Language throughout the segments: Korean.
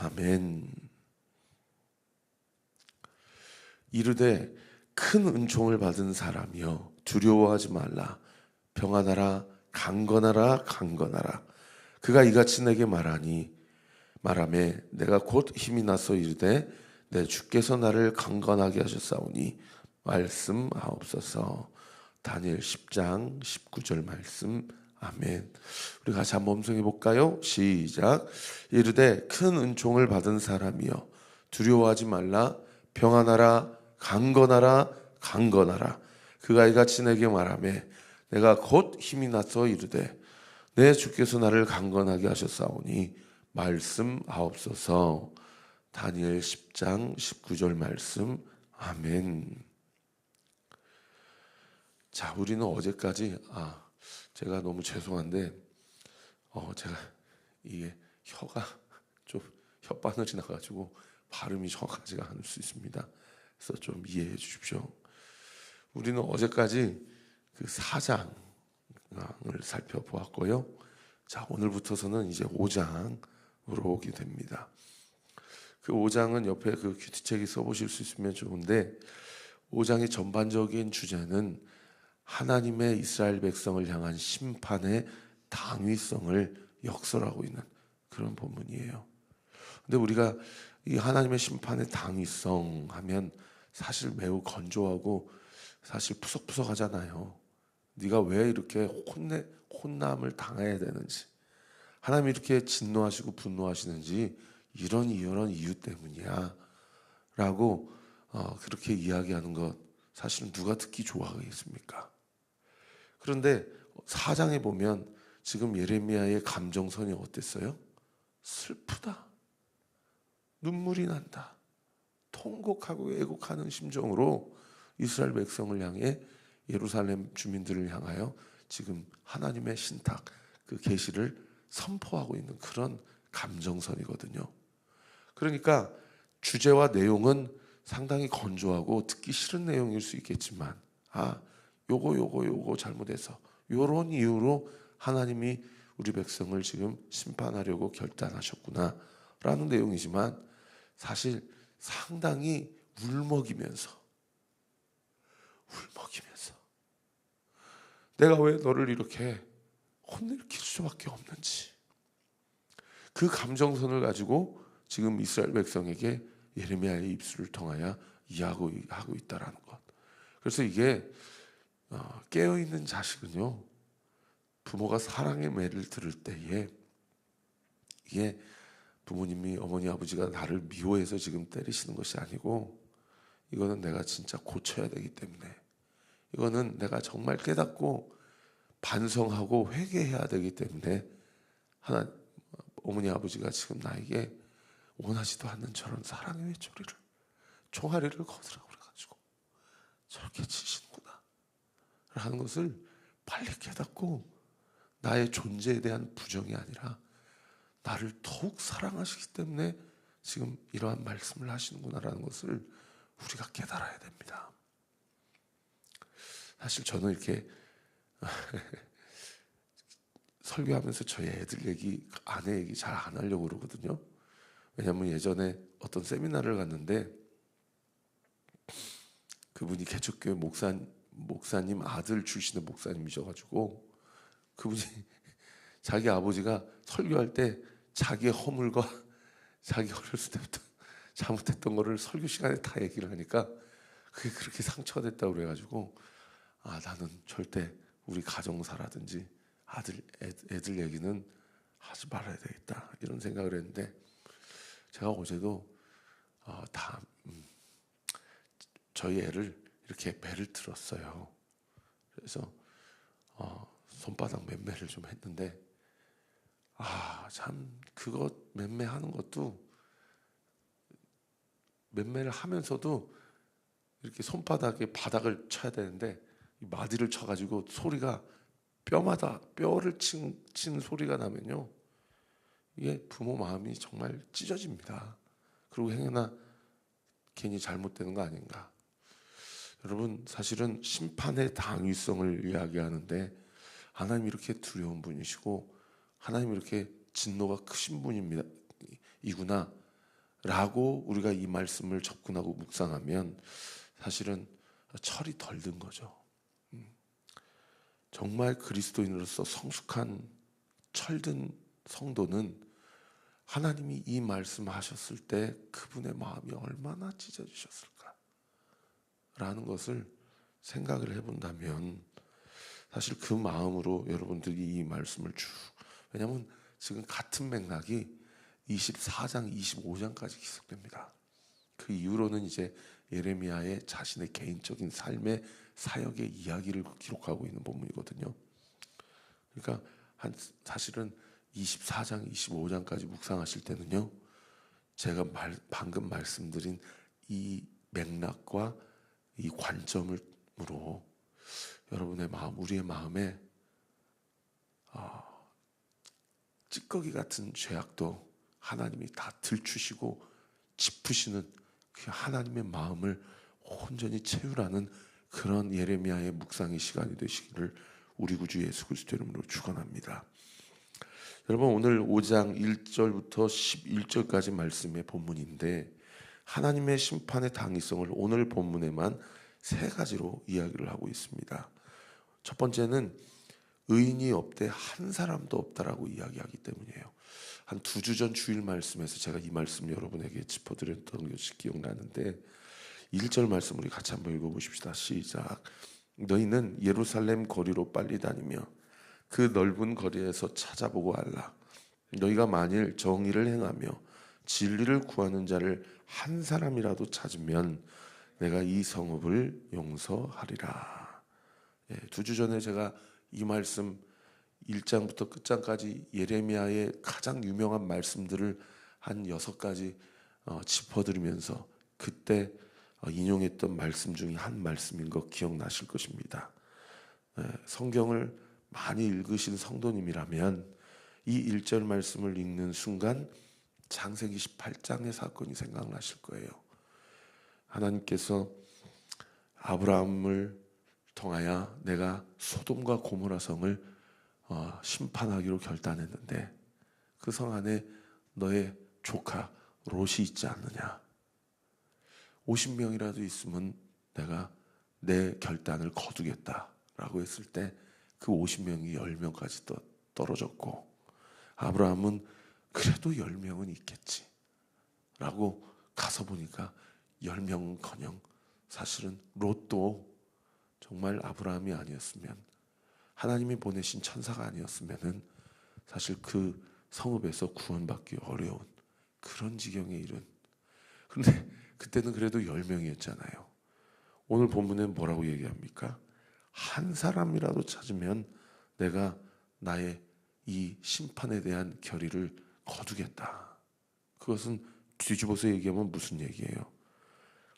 아멘. 이르되 큰 은총을 받은 사람이여 두려워하지 말라. 평안하라. 강건하라. 강건하라. 그가 이같이 내게 말하매 내가 곧 힘이 나서 이르되 내 주께서 나를 강건하게 하셨사오니 말씀하옵소서. 다니엘 10장 19절 말씀. 아멘. 우리 같이 한번 음성해 볼까요? 시작. 이르되 큰 은총을 받은 사람이여 두려워하지 말라. 평안하라. 강건하라. 강건하라. 그가 이같이 내게 말하매 내가 곧 힘이 나서 이르되 내 주께서 나를 강건하게 하셨사오니 말씀하옵소서. 다니엘 10장 19절 말씀. 아멘. 자, 우리는 어제까지 제가 너무 죄송한데 제가 이게 혀가 좀 혓바늘이 나가지고 발음이 정확하지가 않을 수 있습니다. 그래서 좀 이해해 주십시오. 우리는 어제까지 그 4장을 살펴보았고요. 자, 오늘부터서는 이제 5장으로 오게 됩니다. 그 5장은 옆에 그 큐티책이 써보실 수 있으면 좋은데 5장의 전반적인 주제는 하나님의 이스라엘 백성을 향한 심판의 당위성을 역설하고 있는 그런 본문이에요. 근데 우리가 이 하나님의 심판의 당위성 하면 사실 매우 건조하고 사실 푸석푸석하잖아요. 네가 왜 이렇게 혼남을 당해야 되는지, 하나님이 이렇게 진노하시고 분노하시는지 이런 이유 때문이야 라고 그렇게 이야기하는 것 사실은 누가 듣기 좋아하겠습니까? 그런데 4장에 보면 지금 예레미야의 감정선이 어땠어요? 슬프다, 눈물이 난다, 통곡하고 애곡하는 심정으로 이스라엘 백성을 향해, 예루살렘 주민들을 향하여 지금 하나님의 신탁, 그 계시를 선포하고 있는 그런 감정선이거든요. 그러니까 주제와 내용은 상당히 건조하고 듣기 싫은 내용일 수 있겠지만 요거 잘못해서 요런 이유로 하나님이 우리 백성을 지금 심판하려고 결단하셨구나 라는 내용이지만 사실 상당히 울먹이면서 내가 왜 너를 이렇게 혼내킬 수밖에 없는지, 그 감정선을 가지고 지금 이스라엘 백성에게 예레미야의 입술을 통하여 이야기하고 있다라는 것. 그래서 이게 깨어있는 자식은요, 부모가 사랑의 매를 들을 때에 이게 부모님이, 어머니 아버지가 나를 미워해서 지금 때리시는 것이 아니고 이거는 내가 진짜 고쳐야 되기 때문에, 이거는 내가 정말 깨닫고 반성하고 회개해야 되기 때문에 어머니 아버지가 지금 나에게 원하지도 않는 저런 사랑의 외톨이를, 종아리를 거두라고 그래가지고 저렇게 치시는구나 라는 것을 빨리 깨닫고 나의 존재에 대한 부정이 아니라 나를 더욱 사랑하시기 때문에 지금 이러한 말씀을 하시는구나라는 것을 우리가 깨달아야 됩니다. 사실 저는 이렇게 설교하면서 저희 애들 얘기, 아내 얘기 잘 안 하려고 그러거든요. 왜냐하면 예전에 어떤 세미나를 갔는데 그분이 개척교회 목사님 아들 출신의 목사님이셔가지고 그분이 자기 아버지가 설교할 때 자기의 허물과 자기 어렸을 때부터 잘못했던 거를 설교 시간에 다 얘기를 하니까 그게 그렇게 상처가 됐다고 그래가지고 나는 절대 우리 가정사라든지 애들 얘기는 하지 말아야 되겠다 이런 생각을 했는데, 제가 어제도 저희 애를 이렇게 매를 들었어요. 그래서 손바닥 맴매를 좀 했는데 참 그거 맴매하는 것도, 맴매를 하면서도 이렇게 손바닥에 바닥을 쳐야 되는데 이 마디를 쳐가지고 소리가 뼈마다 뼈를 친 소리가 나면요, 이게 부모 마음이 정말 찢어집니다. 그리고 행여나 괜히 잘못되는 거 아닌가. 여러분, 사실은 심판의 당위성을 이야기하는데 하나님이 이렇게 두려운 분이시고 하나님이 이렇게 진노가 크신 분입니다. 이구나 라고 우리가 이 말씀을 접근하고 묵상하면 사실은 철이 덜 든 거죠. 정말 그리스도인으로서 성숙한 철든 성도는 하나님이 이 말씀하셨을 때 그분의 마음이 얼마나 찢어지셨을까 라는 것을 생각을 해본다면 사실 그 마음으로 여러분들이 이 말씀을 왜냐하면 지금 같은 맥락이 24장, 25장까지 기록됩니다. 그 이후로는 이제 예레미야의 자신의 개인적인 삶의 사역의 이야기를 기록하고 있는 본문이거든요. 그러니까 사실은 24장, 25장까지 묵상하실 때는요, 제가 방금 말씀드린 이 맥락과 이 관점으로 여러분의 마음, 우리의 마음에 찌꺼기 같은 죄악도 하나님이 다 들추시고 짚으시는 그 하나님의 마음을 온전히 채우라는 그런 예레미야의 묵상의 시간이 되시기를 우리 구주 예수 그리스도 이름으로 축원합니다. 여러분, 오늘 5장 1절부터 11절까지 말씀의 본문인데 하나님의 심판의 당위성을 오늘 본문에만 세 가지로 이야기를 하고 있습니다. 첫 번째는 의인이 없되 한 사람도 없다라고 이야기하기 때문이에요. 한 2주 전 주일 말씀에서 제가 이 말씀 여러분에게 짚어드렸던 것이 기억나는데 1절 말씀 우리 같이 한번 읽어보십시다. 시작. 너희는 예루살렘 거리로 빨리 다니며 그 넓은 거리에서 찾아보고 알라. 너희가 만일 정의를 행하며 진리를 구하는 자를 한 사람이라도 찾으면 내가 이 성읍을 용서하리라. 2주 전에 제가 이 말씀 1장부터 끝장까지 예레미야의 가장 유명한 말씀들을 한 6가지 짚어드리면서 그때 인용했던 말씀 중에 한 말씀인 거 기억나실 것입니다. 성경을 많이 읽으신 성도님이라면 이 1절 말씀을 읽는 순간 창세기 18장의 사건이 생각나실 거예요. 하나님께서 아브라함을 통하여 내가 소돔과 고모라 성을 심판하기로 결단했는데 그 성 안에 너의 조카 롯이 있지 않느냐. 50명이라도 있으면 내가 내 결단을 거두겠다라고 했을 때 그 50명이 10명까지 떨어졌고 아브라함은 그래도 10명은 있겠지 라고 가서 보니까 10명은커녕 사실은 롯도 정말 아브라함이 아니었으면 하나님이 보내신 천사가 아니었으면은 사실 그 성읍에서 구원받기 어려운 그런 지경에 이른. 그런데 그때는 그래도 10명이었잖아요. 오늘 본문은 뭐라고 얘기합니까? 한 사람이라도 찾으면 내가 나의 이 심판에 대한 결의를 거두겠다. 그것은 뒤집어서 얘기하면 무슨 얘기예요?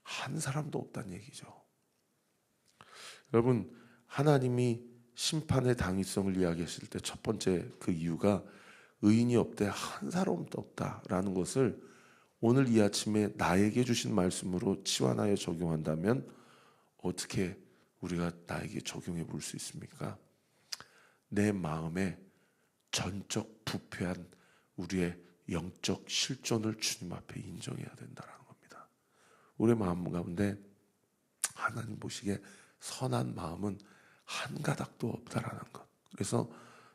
한 사람도 없다는 얘기죠. 여러분, 하나님이 심판의 당위성을 이야기했을 때 첫 번째 그 이유가 의인이 없되 한 사람도 없다라는 것을 오늘 이 아침에 나에게 주신 말씀으로 치환하여 적용한다면 어떻게 우리가 나에게 적용해 볼 수 있습니까? 내 마음에 전적 부패한 우리의 영적 실존을 주님 앞에 인정해야 된다는 겁니다. 우리의 마음 가운데 하나님 보시기에 선한 마음은 한 가닥도 없다라는 것. 그래서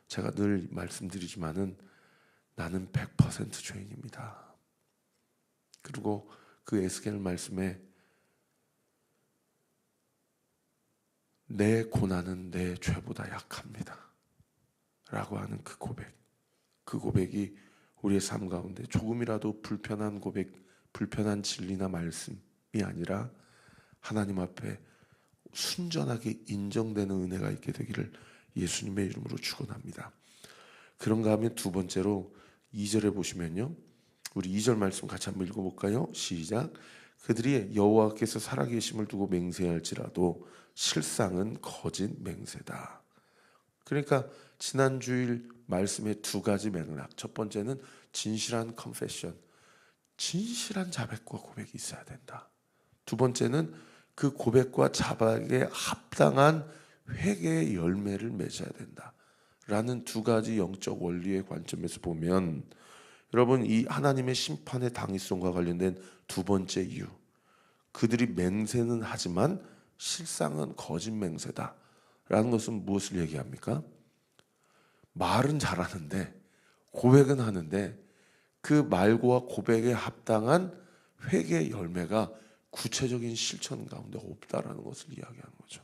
제가 늘 말씀드리지만은 나는 100% 죄인입니다. 그리고 그 에스겔 말씀에 내 고난은 내 죄보다 약합니다 라고 하는 그 고백, 그 고백이 우리의 삶 가운데 조금이라도 불편한 고백, 불편한 진리나 말씀이 아니라 하나님 앞에 순전하게 인정되는 은혜가 있게 되기를 예수님의 이름으로 축원합니다. 그런가 하면 두 번째로 2절에 보시면요, 우리 2절 말씀 같이 한번 읽어볼까요? 시작. 그들이 여호와께서 살아계심을 두고 맹세할지라도 실상은 거짓 맹세다. 그러니까 지난 주일 말씀의 두 가지 맥락. 첫 번째는 진실한 컨페션, 진실한 자백과 고백이 있어야 된다. 두 번째는 그 고백과 자백에 합당한 회개의 열매를 맺어야 된다 라는 두 가지 영적 원리의 관점에서 보면 여러분, 이 하나님의 심판의 당위성과 관련된 두 번째 이유, 그들이 맹세는 하지만 실상은 거짓 맹세다라는 것은 무엇을 얘기합니까? 말은 잘하는데, 고백은 하는데 그 말과 고백에 합당한 회개의 열매가 구체적인 실천 가운데 없다라는 것을 이야기하는 거죠.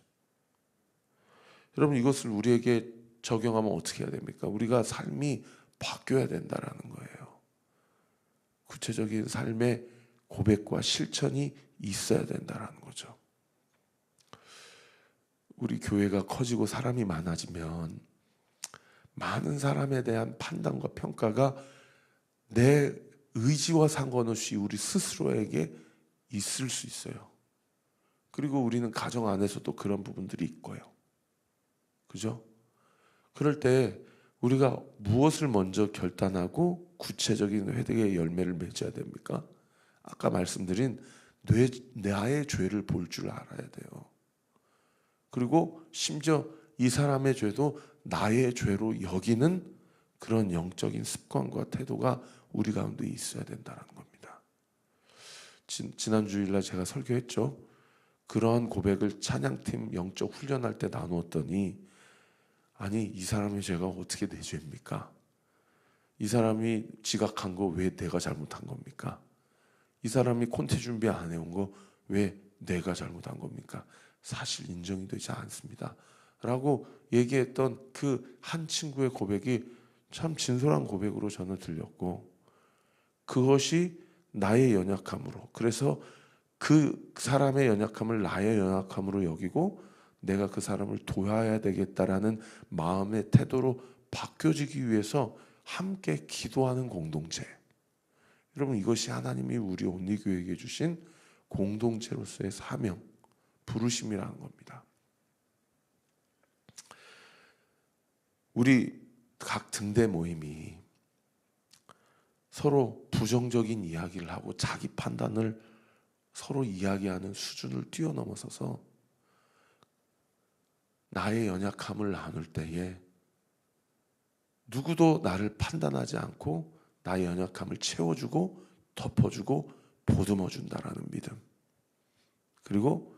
여러분, 이것을 우리에게 적용하면 어떻게 해야 됩니까? 우리가 삶이 바뀌어야 된다라는 거예요. 구체적인 삶의 고백과 실천이 있어야 된다라는 거죠. 우리 교회가 커지고 사람이 많아지면 많은 사람에 대한 판단과 평가가 내 의지와 상관없이 우리 스스로에게 있을 수 있어요. 그리고 우리는 가정 안에서도 그런 부분들이 있고요. 그죠? 그럴 때 우리가 무엇을 먼저 결단하고 구체적인 회개의 열매를 맺어야 됩니까? 아까 말씀드린 나의 죄를 볼 줄 알아야 돼요. 그리고 심지어 이 사람의 죄도 나의 죄로 여기는 그런 영적인 습관과 태도가 우리 가운데 있어야 된다는 겁니다. 지난 주일날 제가 설교했죠. 그러한 고백을 찬양팀 영적 훈련할 때 나누었더니, 아니, 이 사람의 죄가 어떻게 내 죄입니까? 이 사람이 지각한 거 왜 내가 잘못한 겁니까? 이 사람이 콘테 준비 안 해온 거 왜 내가 잘못한 겁니까? 사실 인정이 되지 않습니다 라고 얘기했던 그 한 친구의 고백이 참 진솔한 고백으로 저는 들렸고, 그것이 나의 연약함으로, 그래서 그 사람의 연약함을 나의 연약함으로 여기고 내가 그 사람을 도와야 되겠다라는 마음의 태도로 바뀌어지기 위해서 함께 기도하는 공동체. 여러분, 이것이 하나님이 우리 온리교회에게 주신 공동체로서의 사명, 부르심이라는 겁니다. 우리 각 등대 모임이 서로 부정적인 이야기를 하고 자기 판단을 서로 이야기하는 수준을 뛰어넘어서서 나의 연약함을 나눌 때에 누구도 나를 판단하지 않고 나의 연약함을 채워주고 덮어주고 보듬어준다라는 믿음. 그리고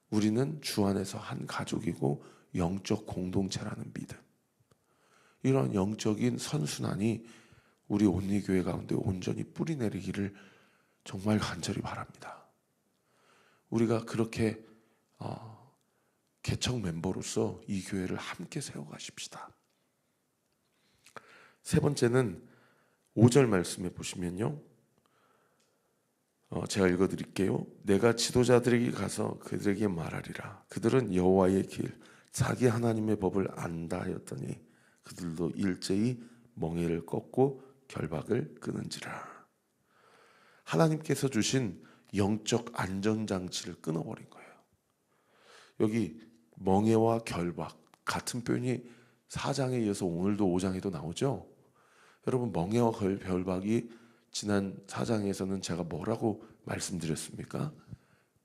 우리는 주 안에서 한 가족이고 영적 공동체라는 믿음. 이런 영적인 선순환이 우리 온리교회 가운데 온전히 뿌리내리기를 정말 간절히 바랍니다. 우리가 그렇게 개척 멤버로서 이 교회를 함께 세워가십시다. 세 번째는 5절 말씀에 보시면요, 제가 읽어드릴게요. 내가 지도자들에게 가서 그들에게 말하리라. 그들은 여호와의 길, 자기 하나님의 법을 안다 하였더니 그들도 일제히 멍에를 꺾고 결박을 끊은지라. 하나님께서 주신 영적 안전장치를 끊어버린 거예요. 여기 멍에와 결박 같은 표현이 4장에 이어서 오늘도 5장에도 나오죠. 여러분, 멍에와 결박이 지난 4장에서는 제가 뭐라고 말씀드렸습니까?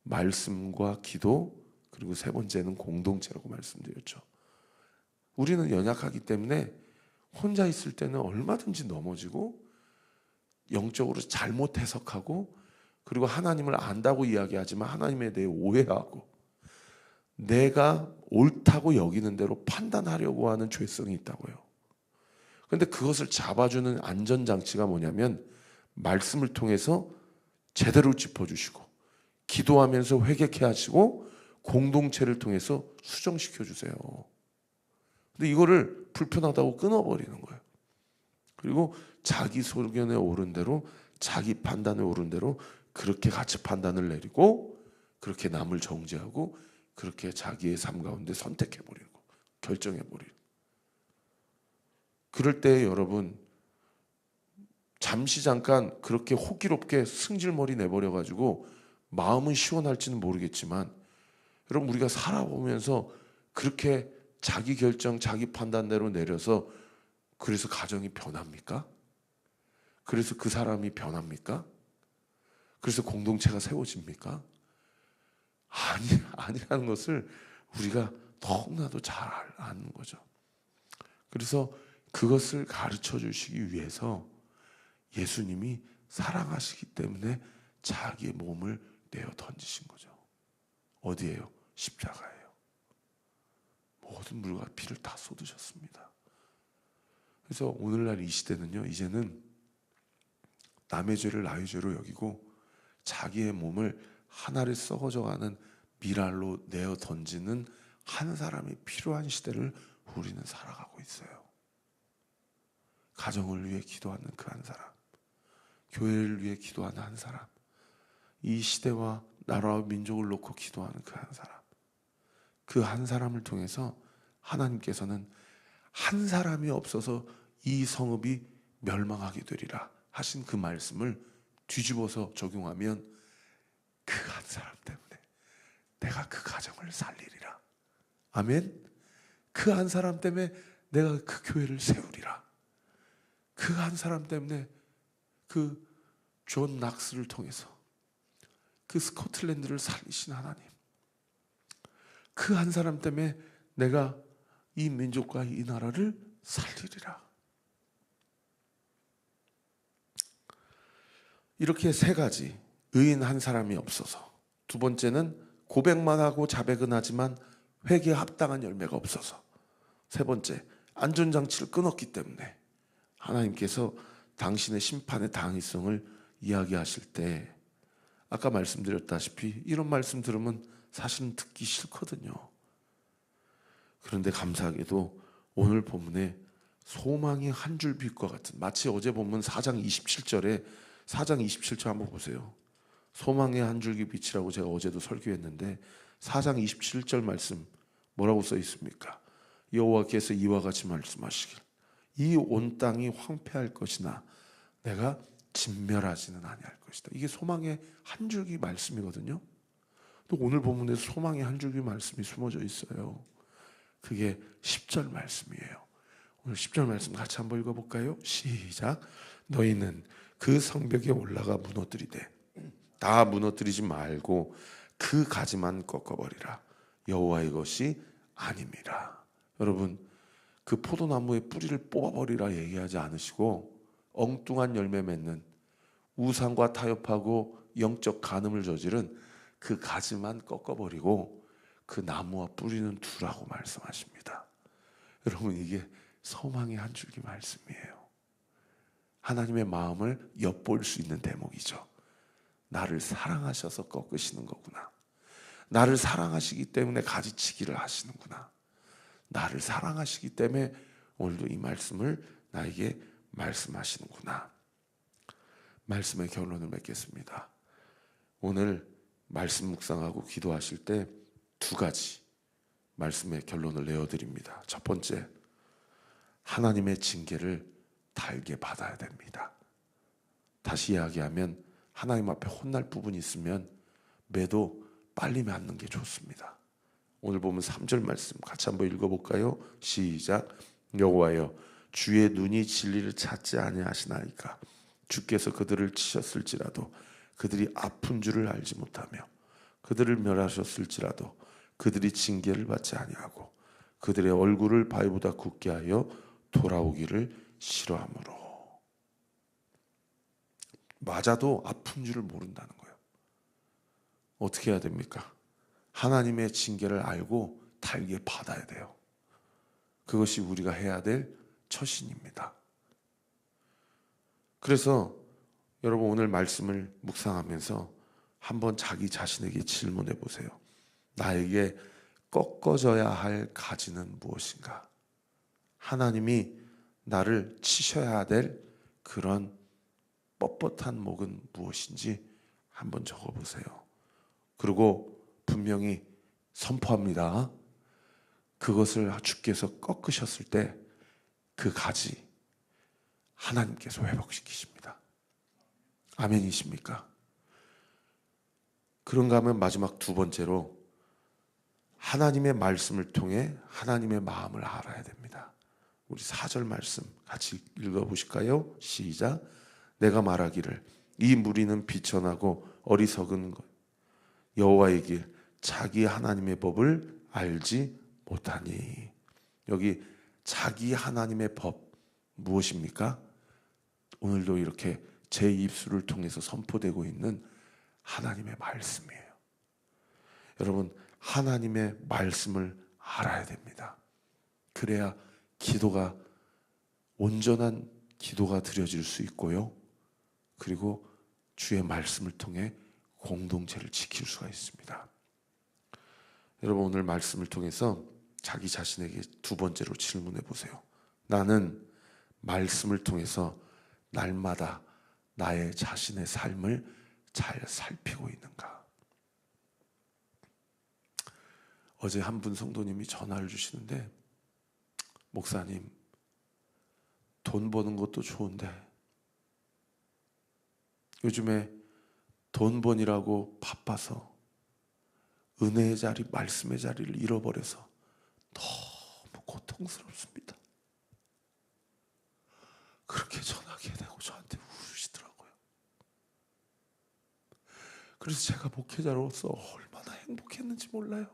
말씀과 기도, 그리고 세 번째는 공동체라고 말씀드렸죠. 우리는 연약하기 때문에 혼자 있을 때는 얼마든지 넘어지고 영적으로 잘못 해석하고, 그리고 하나님을 안다고 이야기하지만 하나님에 대해 오해하고 내가 옳다고 여기는 대로 판단하려고 하는 죄성이 있다고요. 그런데 그것을 잡아주는 안전장치가 뭐냐면 말씀을 통해서 제대로 짚어주시고 기도하면서 회개케 하시고 공동체를 통해서 수정시켜 주세요. 근데 이거를 불편하다고 끊어버리는 거예요. 그리고 자기 소견에 오른 대로, 자기 판단에 오른 대로 그렇게 같이 판단을 내리고 그렇게 남을 정죄하고 그렇게 자기의 삶 가운데 선택해버리고 결정해버리고. 그럴 때 여러분, 잠시 잠깐 그렇게 호기롭게 승질머리 내버려가지고 마음은 시원할지는 모르겠지만, 여러분, 우리가 살아보면서 그렇게 자기 결정, 자기 판단대로 내려서 그래서 가정이 변합니까? 그래서 그 사람이 변합니까? 그래서 공동체가 세워집니까? 아니라는 것을 우리가 너무나도 잘 아는 거죠. 그래서 그것을 가르쳐 주시기 위해서 예수님이 사랑하시기 때문에 자기의 몸을 내어 던지신 거죠. 어디예요? 십자가예요. 모든 물과 피를 다 쏟으셨습니다. 그래서 오늘날 이 시대는요, 이제는 남의 죄를 나의 죄로 여기고 자기의 몸을 하나를 썩어져가는 미랄로 내어 던지는 한 사람이 필요한 시대를 우리는 살아가고 있어요. 가정을 위해 기도하는 그 한 사람, 교회를 위해 기도하는 한 사람, 이 시대와 나라와 민족을 놓고 기도하는 그 한 사람, 그 한 사람을 통해서 하나님께서는 한 사람이 없어서 이 성읍이 멸망하게 되리라 하신 그 말씀을 뒤집어서 적용하면 그 한 사람 때문에 내가 그 가정을 살리리라. 아멘. 그 한 사람 때문에 내가 그 교회를 세우리라. 그 한 사람 때문에 그 존 낙스를 통해서 그 스코틀랜드를 살리신 하나님, 그 한 사람 때문에 내가 이 민족과 이 나라를 살리리라. 이렇게 세 가지, 의인 한 사람이 없어서, 두 번째는 고백만 하고 자백은 하지만 회개에 합당한 열매가 없어서, 세 번째, 안전장치를 끊었기 때문에 하나님께서 당신의 심판의 당위성을 이야기하실 때, 아까 말씀드렸다시피 이런 말씀 들으면 사실은 듣기 싫거든요. 그런데 감사하게도 오늘 본문에 소망이 한 줄 빛과 같은, 마치 어제 본문 4장 27절에 4장 27절 한번 보세요. 소망의 한 줄기 빛이라고 제가 어제도 설교했는데 4장 27절 말씀 뭐라고 써 있습니까? 여호와께서 이와 같이 말씀하시길, 이 온 땅이 황폐할 것이나 내가 진멸하지는 아니할 것이다. 이게 소망의 한 줄기 말씀이거든요. 또 오늘 본문에 소망의 한 줄기 말씀이 숨어져 있어요. 그게 10절 말씀이에요. 오늘 10절 말씀 같이 한번 읽어볼까요? 시작. 너희는 그 성벽에 올라가 무너뜨리되 다 무너뜨리지 말고 그 가지만 꺾어버리라. 여호와의 것이 아님이라. 여러분, 그 포도나무의 뿌리를 뽑아버리라 얘기하지 않으시고 엉뚱한 열매 맺는, 우상과 타협하고 영적 간음을 저지른 그 가지만 꺾어버리고 그 나무와 뿌리는 두라고 말씀하십니다. 여러분, 이게 소망의 한 줄기 말씀이에요. 하나님의 마음을 엿볼 수 있는 대목이죠. 나를 사랑하셔서 꺾으시는 거구나. 나를 사랑하시기 때문에 가지치기를 하시는구나. 나를 사랑하시기 때문에 오늘도 이 말씀을 나에게 말씀하시는구나. 말씀의 결론을 맺겠습니다. 오늘 말씀 묵상하고 기도하실 때 두 가지 말씀의 결론을 내어드립니다. 첫 번째, 하나님의 징계를 달게 받아야 됩니다. 다시 이야기하면 하나님 앞에 혼날 부분이 있으면 매도 빨리 맞는 게 좋습니다. 오늘 보면 3절 말씀 같이 한번 읽어볼까요? 시작. 여호와여, 주의 눈이 진리를 찾지 아니하시나이까. 주께서 그들을 치셨을지라도 그들이 아픈 줄을 알지 못하며 그들을 멸하셨을지라도 그들이 징계를 받지 아니하고 그들의 얼굴을 바위보다 굳게 하여 돌아오기를 싫어하므로. 맞아도 아픈 줄을 모른다는 거예요. 어떻게 해야 됩니까? 하나님의 징계를 알고 달게 받아야 돼요. 그것이 우리가 해야 될 처신입니다. 그래서 여러분, 오늘 말씀을 묵상하면서 한번 자기 자신에게 질문해 보세요. 나에게 꺾어져야 할 가지는 무엇인가? 하나님이 나를 치셔야 될 그런 뻣뻣한 목은 무엇인지 한번 적어보세요. 그리고 분명히 선포합니다. 그것을 주께서 꺾으셨을 때 그 가지 하나님께서 회복시키십니다. 아멘이십니까? 그런가 하면 마지막 두 번째로 하나님의 말씀을 통해 하나님의 마음을 알아야 됩니다. 우리 4절 말씀 같이 읽어보실까요? 시작. 내가 말하기를 이 무리는 비천하고 어리석은 것, 여호와의 길 자기 하나님의 법을 알지 못하니. 여기 자기 하나님의 법 무엇입니까? 오늘도 이렇게 제 입술을 통해서 선포되고 있는 하나님의 말씀이에요. 여러분, 하나님의 말씀을 알아야 됩니다. 그래야 기도가 온전한 기도가 드려질 수 있고요. 그리고 주의 말씀을 통해 공동체를 지킬 수가 있습니다. 여러분, 오늘 말씀을 통해서 자기 자신에게 두 번째로 질문해 보세요. 나는 말씀을 통해서 날마다 나의 자신의 삶을 잘 살피고 있는가? 어제 한 분 성도님이 전화를 주시는데, 목사님, 돈 버는 것도 좋은데 요즘에 돈 번이라고 바빠서 은혜의 자리, 말씀의 자리를 잃어버려서 너무 고통스럽습니다. 그렇게 전화하게 되고 저한테 우시더라고요. 그래서 제가 목회자로서 얼마나 행복했는지 몰라요.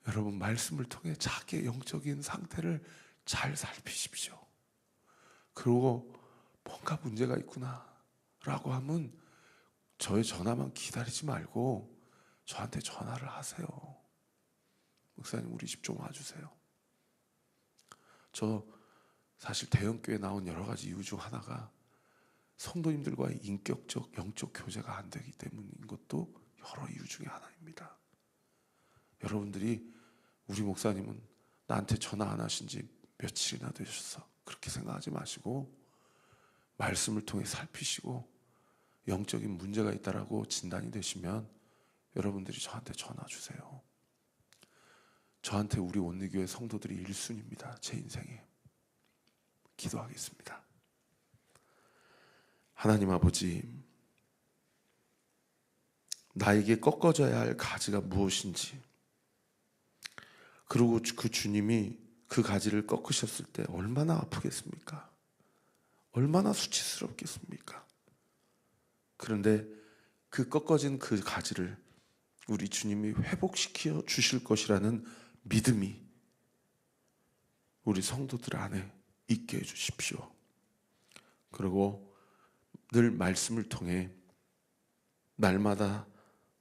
여러분, 말씀을 통해 자기의 영적인 상태를 잘 살피십시오. 그리고 뭔가 문제가 있구나 라고 하면 저의 전화만 기다리지 말고 저한테 전화를 하세요. 목사님, 우리 집 좀 와주세요. 저 사실 대형교회 나온 여러 가지 이유 중 하나가 성도님들과의 인격적, 영적 교제가 안 되기 때문인 것도 여러 이유 중에 하나입니다. 여러분들이 우리 목사님은 나한테 전화 안 하신 지 며칠이나 되셨어, 그렇게 생각하지 마시고 말씀을 통해 살피시고 영적인 문제가 있다라고 진단이 되시면 여러분들이 저한테 전화 주세요. 저한테 우리 온리교회 성도들이 1순위입니다. 제 인생에. 기도하겠습니다. 하나님 아버지, 나에게 꺾어져야 할 가지가 무엇인지, 그리고 그 주님이 그 가지를 꺾으셨을 때 얼마나 아프겠습니까? 얼마나 수치스럽겠습니까? 그런데 그 꺾어진 그 가지를 우리 주님이 회복시켜 주실 것이라는 믿음이 우리 성도들 안에 있게 해주십시오. 그리고 늘 말씀을 통해 날마다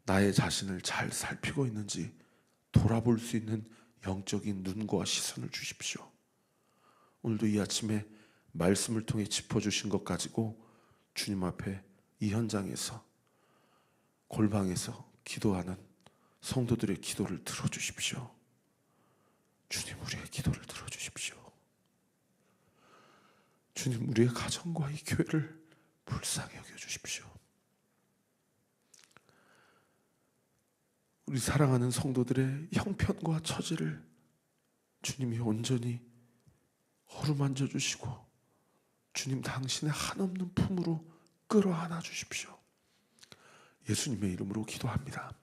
나의 자신을 잘 살피고 있는지 돌아볼 수 있는 영적인 눈과 시선을 주십시오. 오늘도 이 아침에 말씀을 통해 짚어주신 것 가지고 주님 앞에 이 현장에서, 골방에서 기도하는 성도들의 기도를 들어주십시오. 주님, 우리의 기도를 들어주십시오. 주님, 우리의 가정과 이 교회를 불쌍히 여겨주십시오. 우리 사랑하는 성도들의 형편과 처지를 주님이 온전히 어루만져 주시고 주님 당신의 한없는 품으로 끌어안아 주십시오. 예수님의 이름으로 기도합니다.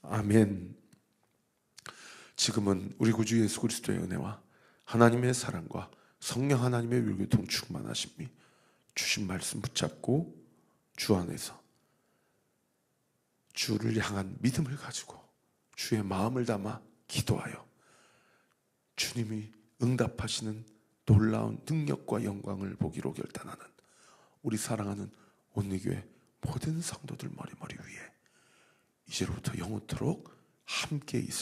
아멘. 지금은 우리 구주 예수 그리스도의 은혜와 하나님의 사랑과 성령 하나님의 율교통 충만하심이 주신 말씀 붙잡고 주 안에서 주를 향한 믿음을 가지고 주의 마음을 담아 기도하여 주님이 응답하시는 놀라운 능력과 영광을 보기로 결단하는 우리 사랑하는 온리교회 모든 성도들 머리머리 위에 이제로부터 영원토록 함께 있을